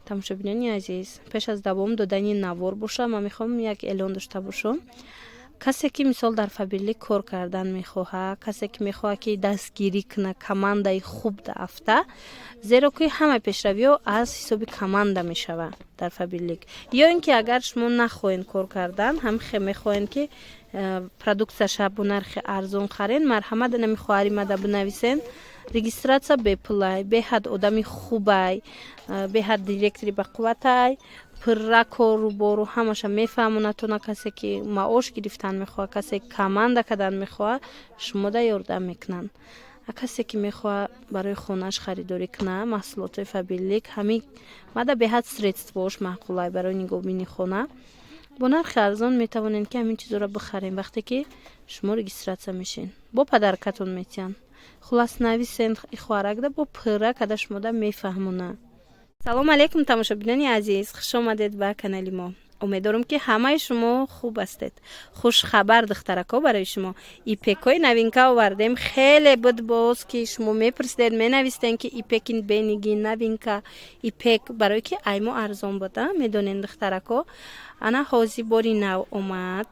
тамошобинони азиз, пеш аз давом додани навор бошам, ман мехоҳам як эълон дошта бошам. касе ки мисол дар фабрилик кор кардан мехоҳад, касе ки мехоҳад ки дастгирӣ кунад командаи хуб дафта, зеро ки ҳама пешравиҳо аз ҳисоби команда мешавад дар фабрилик. ё ин ки агар шумо нахоҳед кор кардан, ҳамихе мехоҳед ки продуксияша бо нархи арзон харен, марҳамат нами хоҳаримада бинависен, регистратсия бепулай, беҳад одами хубай, беҳад директори бақувватай, пурра кору бору ҳамаша мефаҳмонатона. касе ки маош гирифтан мехоҳад, касе ки команда кардан мехоҳад, шумода ёрдам мекунанд. касе ки мехоҳад барои хонааш харидорӣ кунад маҳсулоти фабрилик, ҳамин мада беҳад средствош маъқулай барои нигоҳбини хона бо нархи арзон метавонед ки ҳамин чизоро бихарем. вақте ки шумо регистратсия мешин, бо падаркатон метиҳанд, хулас нависен хоҳаракда бо пурра када шумода мефаҳмона. салому алайкум тамошобинони азиз, хуш омадед ба канали мо. умедворам ки ҳамаи шумо хуб ҳастед. хушхабар духтарако барои шумо ипекои новинка овардем. хеле буд боз ки шумо мепурсидед, менавистед ки ипекин бениги новинка ипек, барое ки аймо арзон буда. медонед духтарако, ана ҳози бори нав омад.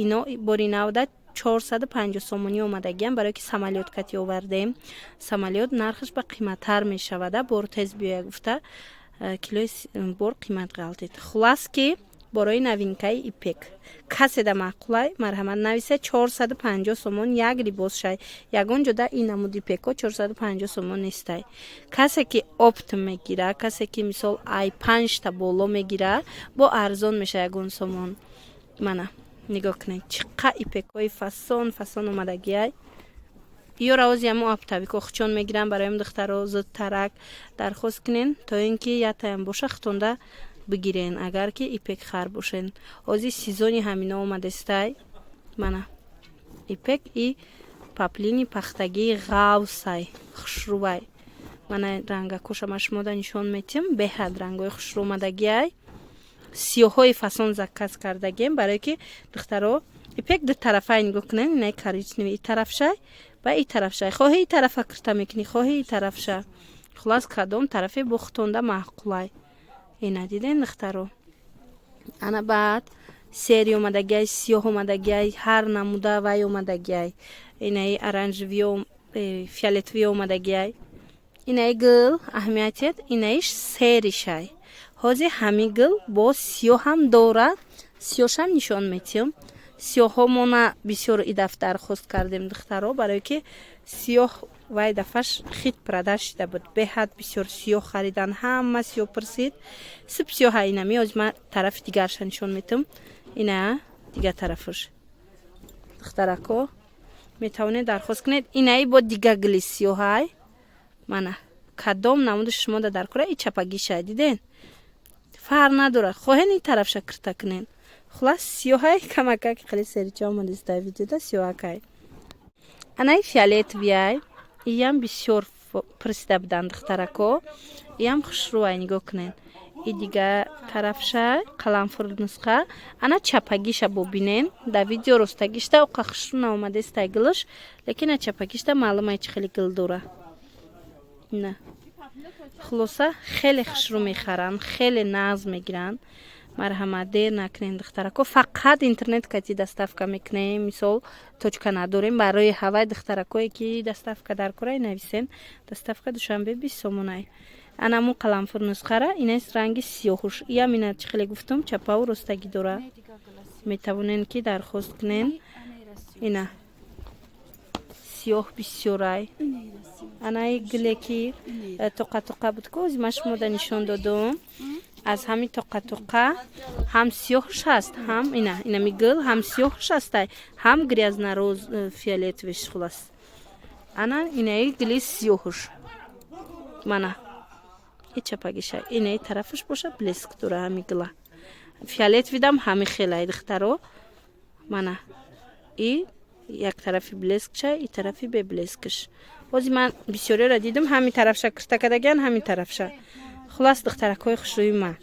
ино бори навда 450 сомонӣ омадагиам, барое ки самолет кати овардем. самолет нархаш ба қиматтар мешавада. бор тез биёя гуфта килои бор қимат ғалтид. хулас ки борои новинкаи ипек каседа маъқулай, марҳамат нависе 450 сомон як либос шай. ягон ҷода ин намуд ипеко 450 сомон нестай. касе ки опт мегира, касе ки мисол ай 5 та боло мегира, бо арзон меша ягон сомон. мана нигоҳ кунед чиқа ипекои фасон омадагиай. ё равози ҳамо аптавико хучон мегирам бароим духтаро зудтарак дархост кунен, то ин ки ятаям боша хутонда бигирен, агар ки ипек хар бошен. ҳозир сезони ҳамина омадестай. мана ипек и паплини пахтагии ғавсай хушрӯвай. мана рангакошама шумода нишон метиҳам, беҳад рангои хушрӯ омадагиай. сиёҳои фасон заказ кардагем, барое ки духтаро ипек ду тарафай нигоҳ кунен. инаи коричневи и тарафшай ва и тарафшай, хоҳи и тарафа кирта мекунӣ, хоҳи и тарафша. хулас кадом тарафе бо хутонда маъқулай. ина диден духтаро. ана баъд сери омадагиай, сиёҳ омадагиай, ҳар намуда вай омадагиай. инаи оранжевиё, фиолетовиё омадагиай. инаи гул аҳамиятият, инаиш серишай. ҳозир ҳами гул бо сиёҳам дора. сиёҳшам нишон метиҳам. сиёҳҳо мона бисёр идаф дархост кардем духтаро, барое ки сиёҳ вай дафаш хит продаж шида буд. беҳад бисёр сиёҳ харидан, ҳама сиёҳ пурсид. сип сиёҳа инами, ҳозир ман тарафи дигарша нишон метиҳам. ина дигар тарафаш духтарако метавонед дархост кунед. инаи бо дигар гули сиёҳай. мана кадом намуди шумода даркора и чапагишай, диден фарқ надорад, хоҳен и тарафша кирта кунен. хулас сиёҳай камака ки хеле серича омадеста видеода сиёҳакай. анаи фиолетовияй, иям бисёр пурсида будан духтарако. иям хушрӯай, нигоҳ кунед. и дигар тарафшай қаламфур нусха. ана чапагиша бобинен. да видео ростагишта оқа хушрӯ наомадестай гулаш, лекин а чапагишта маълумай чи хеле гул дора. ина хулоса хеле хушрӯ мехаранд, хеле нағз мегиранд. марҳамат дер накунем духтарако. фақат интернет кати доставка мекунем. мисол точка надорем. барои ҳавай духтаракое ки доставка даркорай нависен. доставка душанбе 20 сомонай. анаму қаламфур нусхара. инаис ранги сиёҳуш. иям ина чи хеле гуфтам чапаву ростагӣ дора. метавонен ки дархост кунен. ина сиёҳ бисёрай. анаи гуле ки тоқа буд ки ҳозир ман шумода нишон додам. аз ҳамин тоқа ҳам сиёҳш ҳаст, ҳам инами гул ҳам сиёҳш ҳастай, ҳам грязнароз фиолетовиш. хулас ана инаи гули сиёҳуш. мана и чапагиша. инаи тарафаш боша блеск дора ҳами гула. фиолетовидам ҳами хелай духтаро. мана и як тарафи блескша, и тарафи беблескш. ҳозир ман бисёреро дидам ҳами тарафша кирта кардагиан, ҳами тарафша. хулас духтаракҳои хушрӯи ман,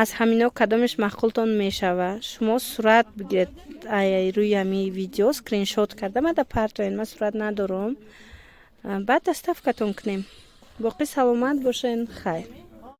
аз ҳамино кадомеш маъқултон мешава. шумо сурат бигиред рӯи ҳами видео, скриншот карда мада партоен. ман сурат надорам. баъд доставкатон кунем. боқӣ саломат бошен. хайр.